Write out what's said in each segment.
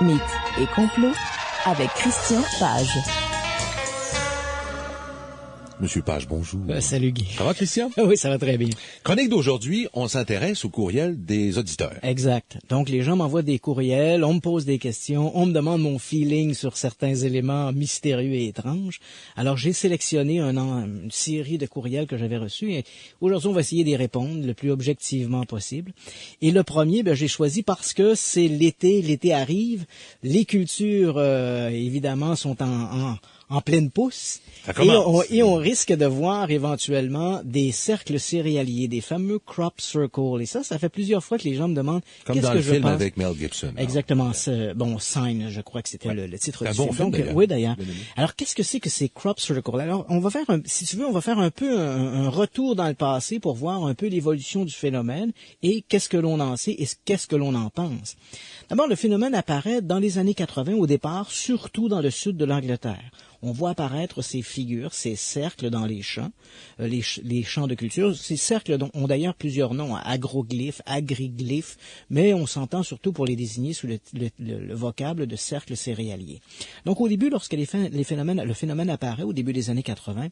Mythes et complots avec Christian Page. Monsieur Page, bonjour. Salut Guy. Ça va, Christian? Oui, ça va très bien. Chronique d'aujourd'hui, on s'intéresse au courriel des auditeurs. Exact. Donc, les gens m'envoient des courriels, on me pose des questions, on me demande mon feeling sur certains éléments mystérieux et étranges. Alors, j'ai sélectionné une série de courriels que j'avais reçus et aujourd'hui, on va essayer d'y répondre le plus objectivement possible. Et le premier, j'ai choisi parce que c'est l'été arrive, les cultures, évidemment, sont en pleine pousse. Et on risque de voir éventuellement des cercles céréaliers, des fameux crop circles. Et ça fait plusieurs fois que les gens me demandent comme dans le film avec Mel Gibson. Exactement. Sign, je crois que c'était le titre du film. Donc, oui, d'ailleurs. Alors, qu'est-ce que c'est que ces crop circles? Alors, on va faire, si tu veux, on va faire un peu un retour dans le passé pour voir un peu l'évolution du phénomène et qu'est-ce que l'on en sait et qu'est-ce que l'on en pense. D'abord, le phénomène apparaît dans les années 80 au départ, surtout dans le sud de l'Angleterre. On voit apparaître ces figures, ces cercles dans les champs, les champs de culture. Ces cercles ont d'ailleurs plusieurs noms, agroglyphes, agriglyphes, mais on s'entend surtout pour les désigner sous le vocable de cercle céréalier. Donc au début, lorsque le phénomène apparaît au début des années 80,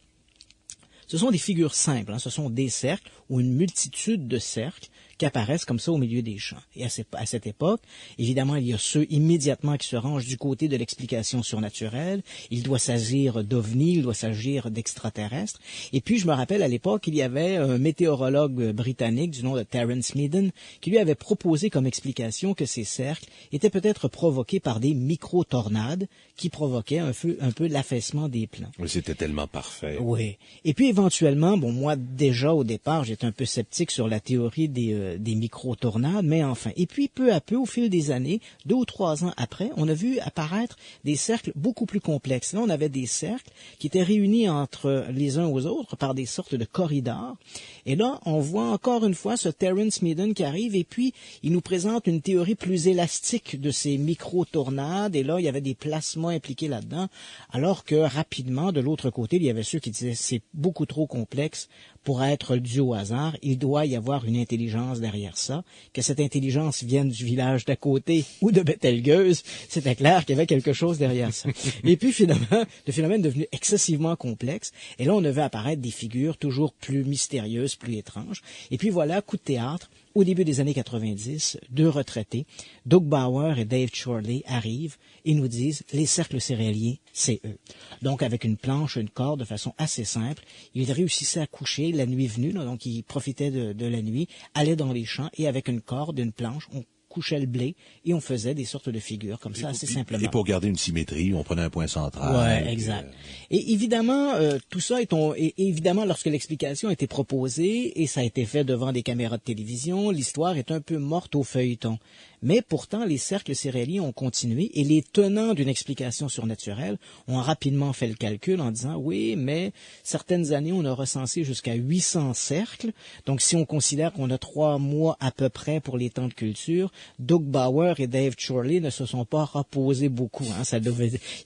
ce sont des figures simples, ce sont des cercles ou une multitude de cercles qui apparaissent comme ça au milieu des champs. Et à cette époque, évidemment, il y a ceux immédiatement qui se rangent du côté de l'explication surnaturelle. Il doit s'agir d'ovnis, il doit s'agir d'extraterrestres. Et puis, je me rappelle, à l'époque, il y avait un météorologue britannique du nom de Terence Meaden qui lui avait proposé comme explication que ces cercles étaient peut-être provoqués par des micro-tornades qui provoquaient un peu l'affaissement des plants. Mais c'était tellement parfait. Oui. Et puis, éventuellement, moi, déjà, au départ, j'étais un peu sceptique sur la théorie des micro-tornades, mais enfin. Et puis, peu à peu, au fil des années, 2 ou 3 ans après, on a vu apparaître des cercles beaucoup plus complexes. Là, on avait des cercles qui étaient réunis entre les uns aux autres par des sortes de corridors. Et là, on voit encore une fois ce Terence Meaden qui arrive et puis il nous présente une théorie plus élastique de ces micro-tornades. Et là, il y avait des plasmas impliqués là-dedans, alors que rapidement, de l'autre côté, il y avait ceux qui disaient c'est beaucoup trop complexe pour être dû au hasard. Il doit y avoir une intelligence derrière ça. Que cette intelligence vienne du village d'à côté ou de Betelgeuse, c'était clair qu'il y avait quelque chose derrière ça. Et puis finalement, le phénomène est devenu excessivement complexe. Et là, on a vu apparaître des figures toujours plus mystérieuses, plus étranges. Et puis voilà, coup de théâtre. Au début des années 90, 2 retraités, Doug Bauer et Dave Chorley, arrivent et nous disent « les cercles céréaliers, c'est eux ». Donc, avec une planche, une corde, de façon assez simple, ils réussissaient à coucher la nuit venue, donc ils profitaient de la nuit, allaient dans les champs et avec une corde, une planche, on couchait le blé et on faisait des sortes de figures comme ça, assez simplement. Et pour garder une symétrie, on prenait un point central. Ouais, exact. Et évidemment, tout ça et évidemment, lorsque l'explication a été proposée et ça a été fait devant des caméras de télévision, l'histoire est un peu morte au feuilleton. Mais pourtant, les cercles céréaliers ont continué et les tenants d'une explication surnaturelle ont rapidement fait le calcul en disant « oui, mais certaines années, on a recensé jusqu'à 800 cercles. Donc, si on considère qu'on a 3 mois à peu près pour les temps de culture, Doug Bauer et Dave Chorley ne se sont pas reposés beaucoup.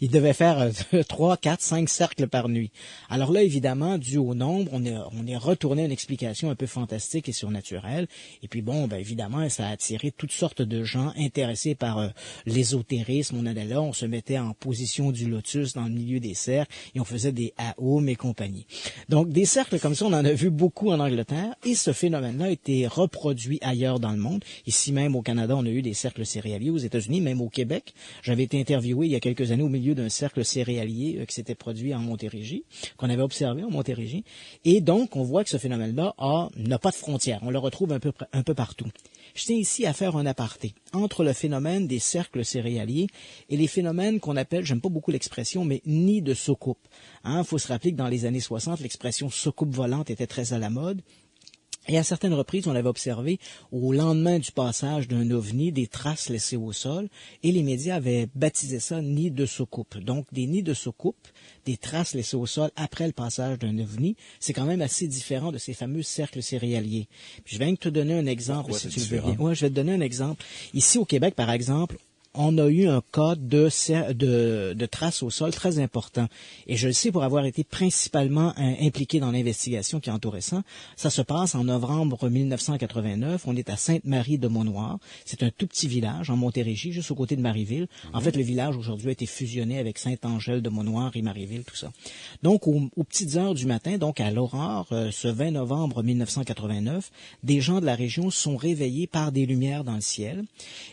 Ils devaient faire 3, 4, 5 cercles par nuit. Alors là, évidemment, dû au nombre, on est retourné à une explication un peu fantastique et surnaturelle. Et puis bon, évidemment, ça a attiré toutes sortes de gens intéressés par l'ésotérisme. On allait là, on se mettait en position du lotus dans le milieu des cercles et on faisait des aoums et compagnie. Donc, des cercles comme ça, on en a vu beaucoup en Angleterre et ce phénomène-là a été reproduit ailleurs dans le monde. Ici même au Canada, on a eu des cercles céréaliers. Aux États-Unis, même au Québec, j'avais été interviewé il y a quelques années au milieu d'un cercle céréalier qui s'était produit en Montérégie, qu'on avait observé en Montérégie. Et donc, on voit que ce phénomène-là n'a pas de frontières. On le retrouve un peu partout. Je tiens ici à faire un aparté entre le phénomène des cercles céréaliers et les phénomènes qu'on appelle, j'aime pas beaucoup l'expression, mais nids de soucoupe. Faut se rappeler que dans les années 60, l'expression soucoupe volante était très à la mode. Et à certaines reprises, on avait observé au lendemain du passage d'un ovni des traces laissées au sol et les médias avaient baptisé ça nid de soucoupe. Donc, des nids de soucoupe, des traces laissées au sol après le passage d'un ovni, c'est quand même assez différent de ces fameux cercles céréaliers. Puis je viens de te donner un exemple, si tu le veux bien. Ouais, je vais te donner un exemple. Ici, au Québec, par exemple, on a eu un cas de traces au sol très important. Et je le sais pour avoir été principalement impliqué dans l'investigation qui entourait ça. Ça se passe en novembre 1989. On est à Sainte-Marie-de-Maunoir. C'est un tout petit village en Montérégie, juste aux côtés de Marieville. En fait, le village aujourd'hui a été fusionné avec Sainte-Angèle-de-Maunoir et Marieville, tout ça. Donc, aux petites heures du matin, donc à l'aurore, ce 20 novembre 1989, des gens de la région sont réveillés par des lumières dans le ciel.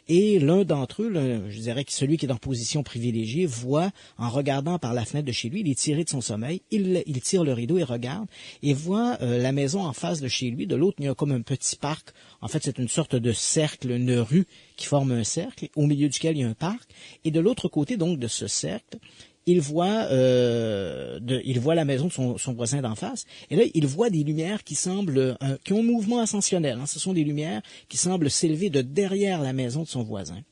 Et l'un d'entre eux, je dirais que celui qui est en position privilégiée, voit, en regardant par la fenêtre de chez lui, il est tiré de son sommeil, il tire le rideau et regarde, et voit la maison en face de chez lui. De l'autre, il y a comme un petit parc. En fait, c'est une sorte de cercle, une rue qui forme un cercle, au milieu duquel il y a un parc. Et de l'autre côté, donc, de ce cercle, il voit la maison de son voisin d'en face. Et là, il voit des lumières qui semblent, qui ont un mouvement ascensionnel. Hein. Ce sont des lumières qui semblent s'élever de derrière la maison de son voisin.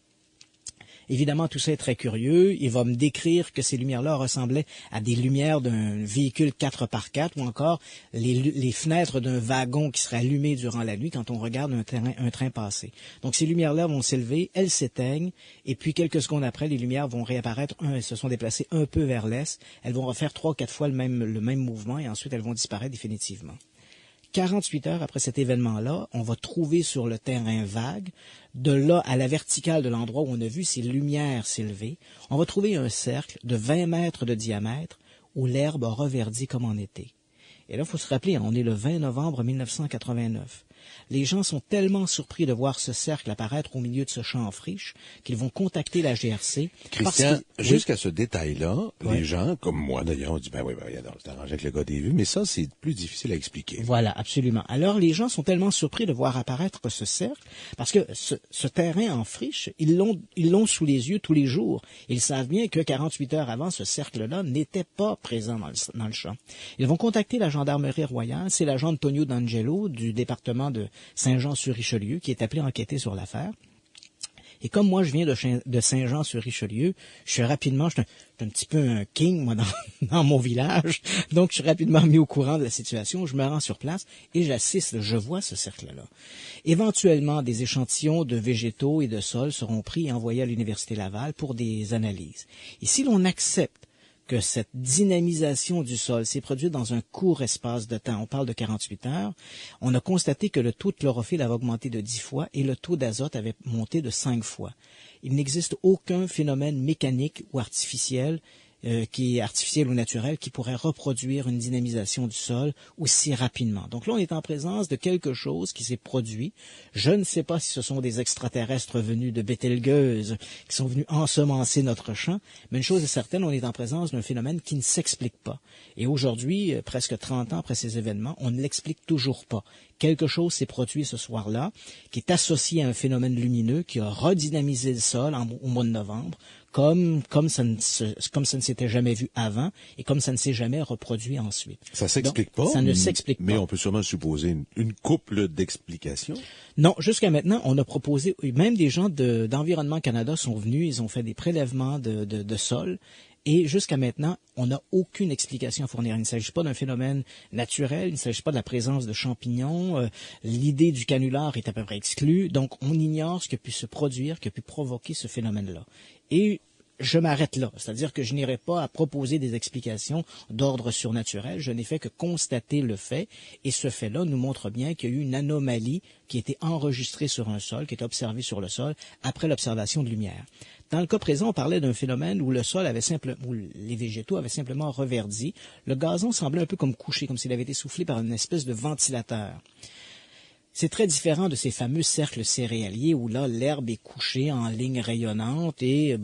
Évidemment, tout ça est très curieux. Il va me décrire que ces lumières-là ressemblaient à des lumières d'un véhicule 4x4 ou encore les fenêtres d'un wagon qui serait allumé durant la nuit quand on regarde un train passer. Donc, ces lumières-là vont s'élever, elles s'éteignent, et puis quelques secondes après, les lumières vont réapparaître. Elles se sont déplacées un peu vers l'est. Elles vont refaire 3 ou 4 fois le même mouvement et ensuite elles vont disparaître définitivement. 48 heures après cet événement-là, on va trouver sur le terrain vague, de là à la verticale de l'endroit où on a vu ces lumières s'élever, on va trouver un cercle de 20 mètres de diamètre où l'herbe a reverdi comme en été. Et là, il faut se rappeler, on est le 20 novembre 1989. Les gens sont tellement surpris de voir ce cercle apparaître au milieu de ce champ en friche qu'ils vont contacter la GRC. Christian, jusqu'à ce détail-là, les gens, comme moi d'ailleurs, ont dit, c'est arrangé avec le gars des vues, mais ça, c'est plus difficile à expliquer. Voilà, absolument. Alors, les gens sont tellement surpris de voir apparaître ce cercle, parce que ce terrain en friche, ils l'ont sous les yeux tous les jours. Ils savent bien que 48 heures avant, ce cercle-là n'était pas présent dans le champ. Ils vont contacter la gendarmerie royale, c'est l'agent Antonio D'Angelo du département de Saint-Jean-sur-Richelieu qui est appelé à enquêter sur l'affaire. Et comme moi, je viens de Saint-Jean-sur-Richelieu, je suis un petit peu un king, moi, dans mon village. Donc, je suis rapidement mis au courant de la situation. Je me rends sur place et j'assiste, je vois ce cercle-là. Éventuellement, des échantillons de végétaux et de sols seront pris et envoyés à l'Université Laval pour des analyses. Et si l'on accepte que cette dynamisation du sol s'est produite dans un court espace de temps, on parle de 48 heures, on a constaté que le taux de chlorophylle avait augmenté de 10 fois et le taux d'azote avait monté de 5 fois. Il n'existe aucun phénomène mécanique ou artificiel qui est artificiel ou naturel, qui pourrait reproduire une dynamisation du sol aussi rapidement. Donc là, on est en présence de quelque chose qui s'est produit. Je ne sais pas si ce sont des extraterrestres venus de Bételgeuse qui sont venus ensemencer notre champ, mais une chose est certaine, on est en présence d'un phénomène qui ne s'explique pas. Et aujourd'hui, presque 30 ans après ces événements, on ne l'explique toujours pas. Quelque chose s'est produit ce soir-là, qui est associé à un phénomène lumineux qui a redynamisé le sol au mois de novembre, comme ça ne s'était jamais vu avant et comme ça ne s'est jamais reproduit ensuite. Ça s'explique pas. Ça ne s'explique pas. Mais on peut sûrement supposer une couple d'explications. Non, jusqu'à maintenant, on a proposé, même des gens d'Environnement Canada sont venus, ils ont fait des prélèvements de sol. Et jusqu'à maintenant, on n'a aucune explication à fournir. Il ne s'agit pas d'un phénomène naturel, il ne s'agit pas de la présence de champignons. L'idée du canular est à peu près exclue. Donc, on ignore ce qui a pu se produire, qui a pu provoquer ce phénomène-là. Et je m'arrête là. C'est-à-dire que je n'irai pas à proposer des explications d'ordre surnaturel. Je n'ai fait que constater le fait. Et ce fait-là nous montre bien qu'il y a eu une anomalie qui a été enregistrée sur un sol, qui est observée sur le sol après l'observation de lumière. Dans le cas présent, on parlait d'un phénomène où le sol où les végétaux avaient simplement reverdi. Le gazon semblait un peu comme couché, comme s'il avait été soufflé par une espèce de ventilateur. C'est très différent de ces fameux cercles céréaliers où là, l'herbe est couchée en ligne rayonnante et il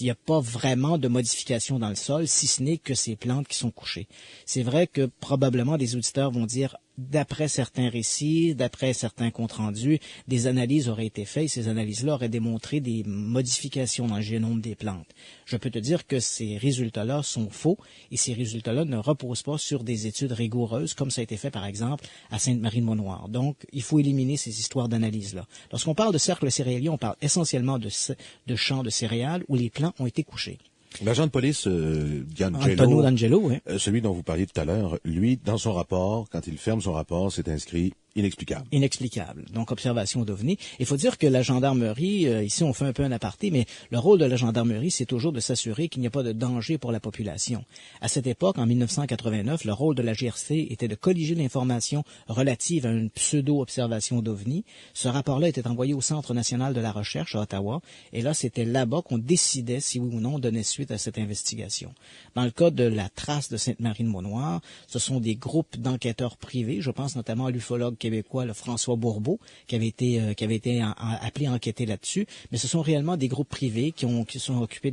n'y a pas vraiment de modification dans le sol, si ce n'est que ces plantes qui sont couchées. C'est vrai que probablement des auditeurs vont dire, d'après certains récits, d'après certains comptes rendus, des analyses auraient été faites et ces analyses-là auraient démontré des modifications dans le génome des plantes. Je peux te dire que ces résultats-là sont faux et ces résultats-là ne reposent pas sur des études rigoureuses comme ça a été fait par exemple à Sainte-Marie-de-Maunoir. Donc, il faut éliminer ces histoires d'analyse-là. Lorsqu'on parle de cercle céréalier, on parle essentiellement de champs de céréales où les plants ont été couchés. L'agent de police D'Angelo, oui. Celui dont vous parliez tout à l'heure, lui, dans son rapport, quand il ferme son rapport, c'est inscrit Inexplicable. Donc, observation d'OVNI. Il faut dire que la gendarmerie, ici on fait un peu un aparté, mais le rôle de la gendarmerie, c'est toujours de s'assurer qu'il n'y a pas de danger pour la population. À cette époque, en 1989, le rôle de la GRC était de colliger l'information relative à une pseudo-observation d'OVNI. Ce rapport-là était envoyé au Centre national de la recherche à Ottawa, et là, c'était là-bas qu'on décidait si oui ou non on donnait suite à cette investigation. Dans le cas de la trace de Sainte-Marie-de-Mont-Noir, ce sont des groupes d'enquêteurs privés, je pense notamment à l'ufologue québécois, le François Bourbeau, qui avait été appelé à enquêter là-dessus, mais ce sont réellement des groupes privés qui sont occupés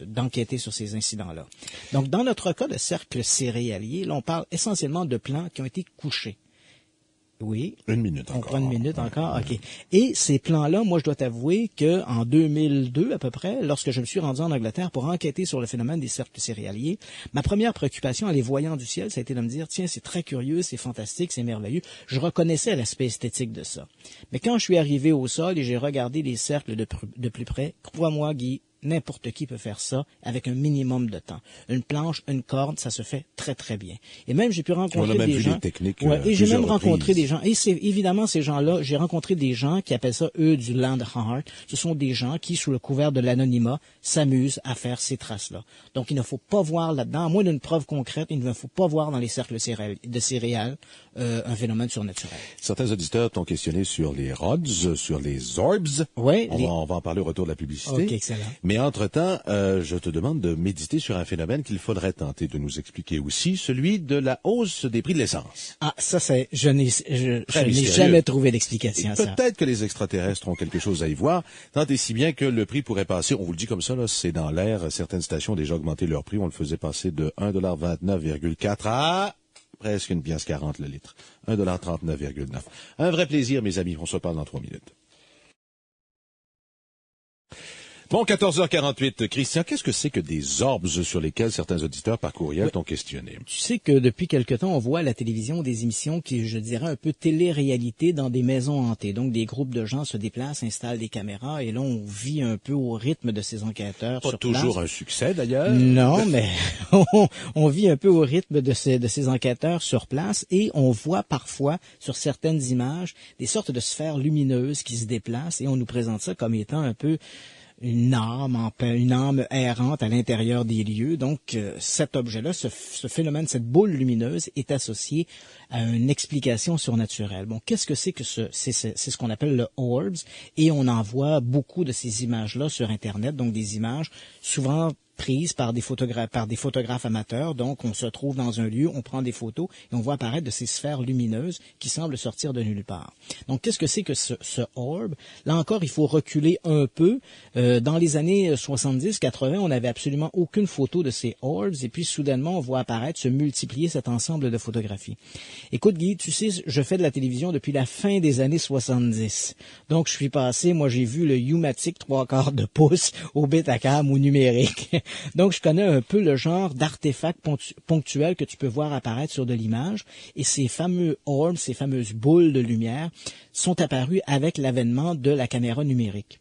d'enquêter sur ces incidents-là. Donc, dans notre cas de cercle céréalier, là, on parle essentiellement de plans qui ont été couchés. Oui. Une minute encore. On prend une minute encore, OK. Et ces plans-là, moi, je dois t'avouer que en 2002, à peu près, lorsque je me suis rendu en Angleterre pour enquêter sur le phénomène des cercles céréaliers, ma première préoccupation en les voyant du ciel, ça a été de me dire, tiens, c'est très curieux, c'est fantastique, c'est merveilleux. Je reconnaissais l'aspect esthétique de ça. Mais quand je suis arrivé au sol et j'ai regardé les cercles de plus près, crois-moi, Guy, n'importe qui peut faire ça avec un minimum de temps. Une planche, une corde, ça se fait très, très bien. Et même, j'ai pu rencontrer des gens... et j'ai même rencontré des gens... Et c'est évidemment, ces gens-là, j'ai rencontré des gens qui appellent ça, eux, du land art. Ce sont des gens qui, sous le couvert de l'anonymat, s'amusent à faire ces traces-là. Donc, il ne faut pas voir là-dedans, à moins d'une preuve concrète, il ne faut pas voir dans les cercles de céréales un phénomène surnaturel. Certains auditeurs t'ont questionné sur les rods, sur les orbs. Oui. On va en parler au retour de la publicité. OK, excellent. Mais entre-temps, je te demande de méditer sur un phénomène qu'il faudrait tenter de nous expliquer aussi, celui de la hausse des prix de l'essence. Ah, ça, je n'ai jamais trouvé d'explication à ça. Peut-être que les extraterrestres ont quelque chose à y voir, tant et si bien que le prix pourrait passer, on vous le dit comme ça, là, c'est dans l'air, certaines stations ont déjà augmenté leur prix, on le faisait passer de 1,29,4 à presque une pièce 40 le litre. 1,39,9 $. Un vrai plaisir, mes amis, on se parle dans 3 minutes. Bon, 14h48. Christian, qu'est-ce que c'est que des orbs sur lesquels certains auditeurs par courriel t'ont questionné? Tu sais que depuis quelque temps, on voit à la télévision des émissions qui, je dirais, un peu télé-réalité dans des maisons hantées. Donc, des groupes de gens se déplacent, installent des caméras, et là, on vit un peu au rythme de ces enquêteurs sur place. Pas toujours un succès, d'ailleurs. Non, mais on vit un peu au rythme de ces enquêteurs sur place, et on voit parfois, sur certaines images, des sortes de sphères lumineuses qui se déplacent, et on nous présente ça comme étant un peu une âme errante à l'intérieur des lieux. Donc, cet objet-là, ce phénomène, cette boule lumineuse est associé à une explication surnaturelle. Bon, qu'est-ce que c'est que c'est ce qu'on appelle le orbs, et on en voit beaucoup de ces images-là sur Internet, donc des images souvent prises par des photographes amateurs. Donc, on se trouve dans un lieu, on prend des photos et on voit apparaître de ces sphères lumineuses qui semblent sortir de nulle part. Donc, qu'est-ce que c'est que ce orbe? Là encore, il faut reculer un peu. Dans les années 70-80, on n'avait absolument aucune photo de ces orbs, et puis soudainement, on voit apparaître, se multiplier cet ensemble de photographies. Écoute, Guy, tu sais, je fais de la télévision depuis la fin des années 70. Donc, je suis passé, moi, j'ai vu le U-Matic 3/4 de pouce au Betacam ou numérique. Donc, je connais un peu le genre d'artefacts ponctuels que tu peux voir apparaître sur de l'image. Et ces fameux orbs, ces fameuses boules de lumière, sont apparus avec l'avènement de la caméra numérique.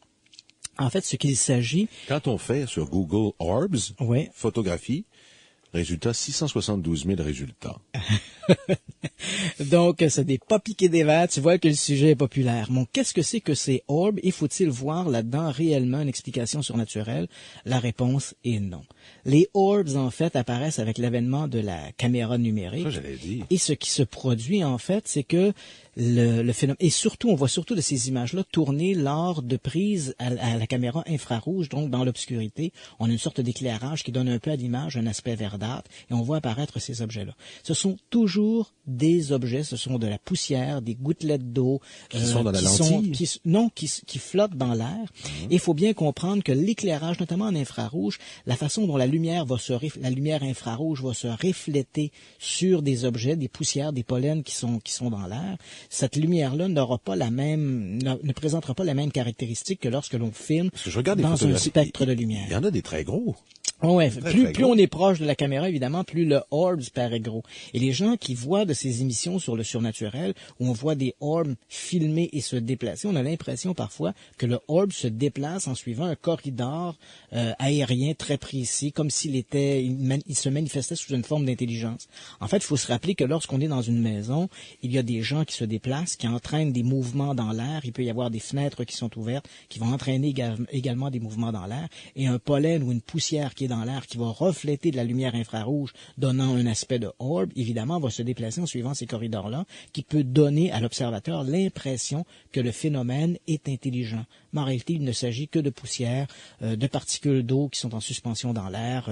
En fait, ce qu'il s'agit... Quand on fait sur Google Orbs, ouais. Photographie, résultat 672 000 résultats. Donc, ça n'est pas piqué des verres, tu vois que le sujet est populaire. Bon, qu'est-ce que c'est que ces orbs? Et faut-il voir là-dedans réellement une explication surnaturelle? La réponse est non. Les orbs, en fait, apparaissent avec l'avènement de la caméra numérique. Ça, j'allais dire. Et ce qui se produit, en fait, c'est que le phénomène, et surtout, on voit surtout de ces images-là tourner lors de prises à la caméra infrarouge, donc dans l'obscurité. On a une sorte d'éclairage qui donne un peu à l'image un aspect verdâtre, et on voit apparaître ces objets-là. Ce sont toujours des objets, ce sont de la poussière, des gouttelettes d'eau. Qui sont dans la lentille? Qui flottent dans l'air. Et il faut bien comprendre que l'éclairage, notamment en infrarouge, la façon dont la lumière infrarouge va se refléter sur des objets, des poussières, des pollens qui sont dans l'air, cette lumière-là ne présentera pas la même caractéristique que lorsque l'on filme dans un spectre de lumière. Il y en a des très gros. Ouais, Très plus gros. on est proche de la caméra, évidemment, plus le orb paraît gros. Et les gens qui voient de ces émissions sur le surnaturel, où on voit des orbs filmer et se déplacer, on a l'impression parfois que le orb se déplace en suivant un corridor aérien très précis, comme il se manifestait sous une forme d'intelligence. En fait, il faut se rappeler que lorsqu'on est dans une maison, il y a des gens qui se déplacent, qui entraînent des mouvements dans l'air. Il peut y avoir des fenêtres qui sont ouvertes, qui vont entraîner également des mouvements dans l'air, et un pollen ou une poussière qui est dans l'air, qui va refléter de la lumière infrarouge, donnant un aspect de orb, évidemment, va se déplacer en suivant ces corridors-là, qui peut donner à l'observateur l'impression que le phénomène est intelligent. Mais en réalité, il ne s'agit que de poussière, de particules d'eau qui sont en suspension dans l'air,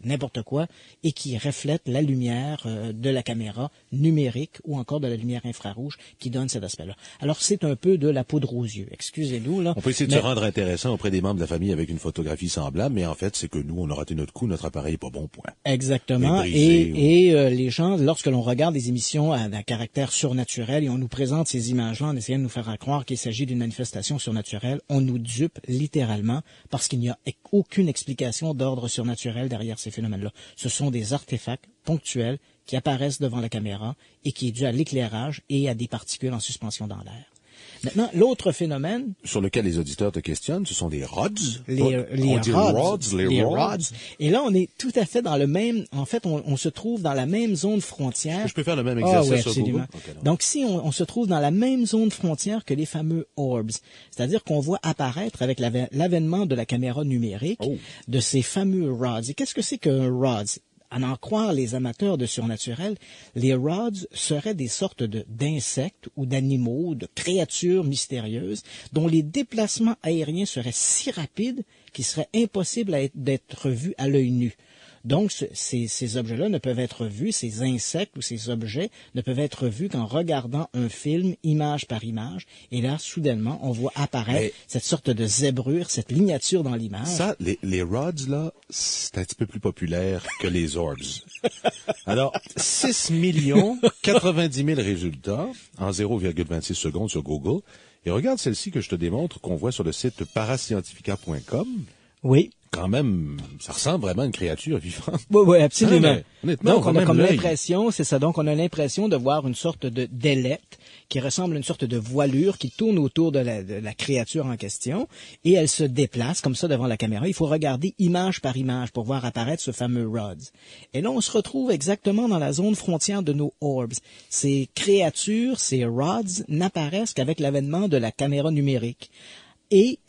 n'importe quoi, et qui reflètent la lumière de la caméra numérique ou encore de la lumière infrarouge qui donne cet aspect-là. Alors, c'est un peu de la poudre aux yeux. Excusez-nous, là. On peut essayer de se rendre intéressant auprès des membres de la famille avec une photographie semblable, mais en fait, c'est que nous, on a raté notre coup, notre appareil est pas bon, point. Exactement. Et les gens, lorsque l'on regarde des émissions à caractère surnaturel et on nous présente ces images-là en essayant de nous faire croire qu'il s'agit d'une manifestation surnaturelle, on nous dupe littéralement parce qu'il n'y a aucune explication d'ordre surnaturel derrière ces phénomènes-là. Ce sont des artefacts ponctuels qui apparaissent devant la caméra et qui est dû à l'éclairage et à des particules en suspension dans l'air. Maintenant, l'autre phénomène... Sur lequel les auditeurs te questionnent, ce sont des rods. Les rods. Et là, on est tout à fait dans le même... En fait, on se trouve dans la même zone frontière. Je peux faire le même exercice oui, sur absolument. Google? Okay, donc, si on se trouve dans la même zone frontière que les fameux orbs, c'est-à-dire qu'on voit apparaître avec l'avènement de la caméra numérique de ces fameux rods. Et qu'est-ce que c'est qu'un rods? À en croire les amateurs de surnaturel, les rods seraient des sortes d'insectes ou d'animaux, de créatures mystérieuses dont les déplacements aériens seraient si rapides qu'il serait impossible d'être vus à l'œil nu. Donc, ces objets-là ne peuvent être vus, ces insectes ou ces objets ne peuvent être vus qu'en regardant un film, image par image. Et là, soudainement, on voit apparaître cette sorte de zébrure, cette lignature dans l'image. Ça, les rods, là, c'est un petit peu plus populaire que les orbs. Alors, 6 090 000 résultats en 0,26 secondes sur Google. Et regarde celle-ci que je te démontre, qu'on voit sur le site parascientifica.com. Oui. Quand même, ça ressemble vraiment à une créature vivante. Oui, absolument. Honnêtement, donc, on a comme l'impression, c'est ça, donc on a l'impression de voir une sorte d'ailette qui ressemble à une sorte de voilure qui tourne autour de la créature en question et elle se déplace comme ça devant la caméra. Il faut regarder image par image pour voir apparaître ce fameux rods. Et là, on se retrouve exactement dans la zone frontière de nos orbs. Ces créatures, ces rods, n'apparaissent qu'avec l'avènement de la caméra numérique. Et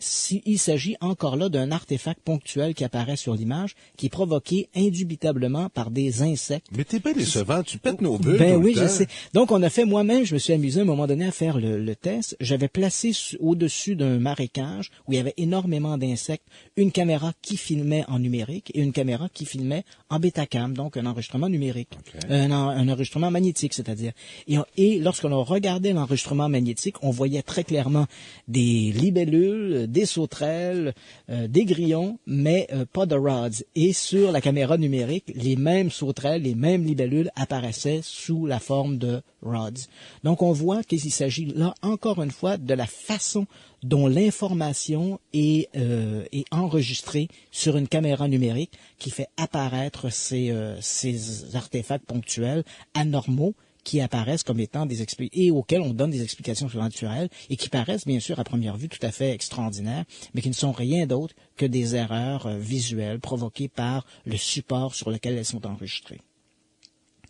il s'agit encore là d'un artefact ponctuel qui apparaît sur l'image, qui est provoqué indubitablement par des insectes. Mais t'es bien décevant, tu pètes nos bulles. Ben tout oui, le je temps. sais. Donc, on a fait moi-même, je me suis amusé à un moment donné à faire le test. J'avais placé au-dessus d'un marécage où il y avait énormément d'insectes, une caméra qui filmait en numérique et une caméra qui filmait en Betacam, donc un enregistrement numérique. Okay. Un enregistrement magnétique, c'est-à-dire. Et lorsque l'on regardait l'enregistrement magnétique, on voyait très clairement des libellules, des sauterelles, des grillons, mais pas de rods. Et sur la caméra numérique, les mêmes sauterelles, les mêmes libellules apparaissaient sous la forme de rods. Donc on voit qu'il s'agit là encore une fois de la façon dont l'information est enregistrée sur une caméra numérique qui fait apparaître ces artefacts ponctuels anormaux qui apparaissent comme étant et auxquels on donne des explications surnaturelles et qui paraissent bien sûr à première vue tout à fait extraordinaires, mais qui ne sont rien d'autre que des erreurs visuelles provoquées par le support sur lequel elles sont enregistrées.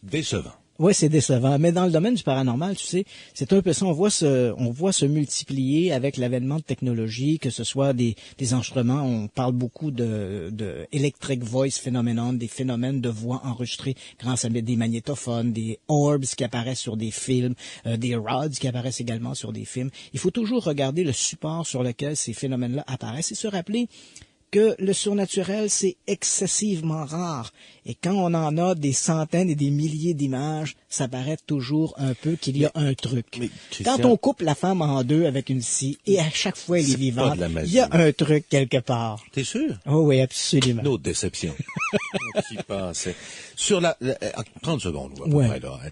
Décevant. Oui, c'est décevant. Mais dans le domaine du paranormal, tu sais, c'est un peu ça. On voit se multiplier avec l'avènement de technologies, que ce soit des instruments. On parle beaucoup de electric voice phenomenon, des phénomènes de voix enregistrées grâce à des magnétophones, des orbs qui apparaissent sur des films, des rods qui apparaissent également sur des films. Il faut toujours regarder le support sur lequel ces phénomènes-là apparaissent et se rappeler que le surnaturel, c'est excessivement rare. Et quand on en a des centaines et des milliers d'images, ça paraît toujours un peu qu'il y a un truc. Mais, Christian, quand on coupe la femme en deux avec une scie, et à chaque fois elle est vivante, il y a un truc quelque part. T'es sûr? Oh oui, absolument. Une autre déception. Qui pensait. Sur 30 secondes, à peu près, là, hein.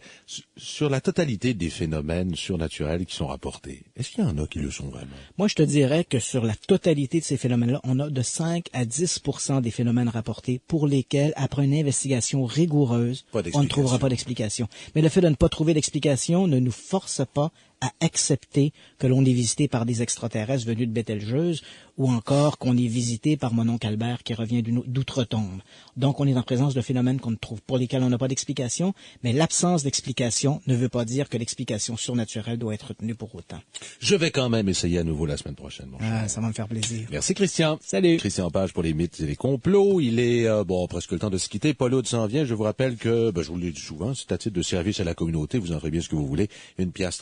Sur la totalité des phénomènes surnaturels qui sont rapportés, est-ce qu'il y en a qui le sont vraiment? Moi, je te dirais que sur la totalité de ces phénomènes-là, on a de 5 5 à 10% des phénomènes rapportés pour lesquels, après une investigation rigoureuse, on ne trouvera pas d'explication. Mais le fait de ne pas trouver d'explication ne nous force pas à accepter que l'on est visité par des extraterrestres venus de Bételgeuse ou encore qu'on est visité par mon oncle Albert qui revient d'outre-tombe. Donc, on est en présence de phénomènes pour lesquels on n'a pas d'explication, mais l'absence d'explication ne veut pas dire que l'explication surnaturelle doit être retenue pour autant. Je vais quand même essayer à nouveau la semaine prochaine, mon cher. Ça va me faire plaisir. Merci, Christian. Salut. Christian Page pour les mythes et les complots. Il est, presque le temps de se quitter. Paul Aude s'en vient. Je vous rappelle que, je vous le dis souvent, c'est à titre de service à la communauté. Vous en ferez bien ce que vous voulez. Une pièce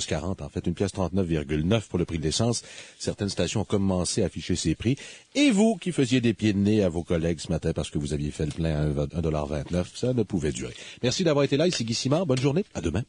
40, en fait. Une pièce 39,9 pour le prix de l'essence. Certaines stations ont commencé à afficher ces prix. Et vous, qui faisiez des pieds de nez à vos collègues ce matin parce que vous aviez fait le plein à $1,29, ça ne pouvait durer. Merci d'avoir été là. Ici Guy Simard. Bonne journée. À demain.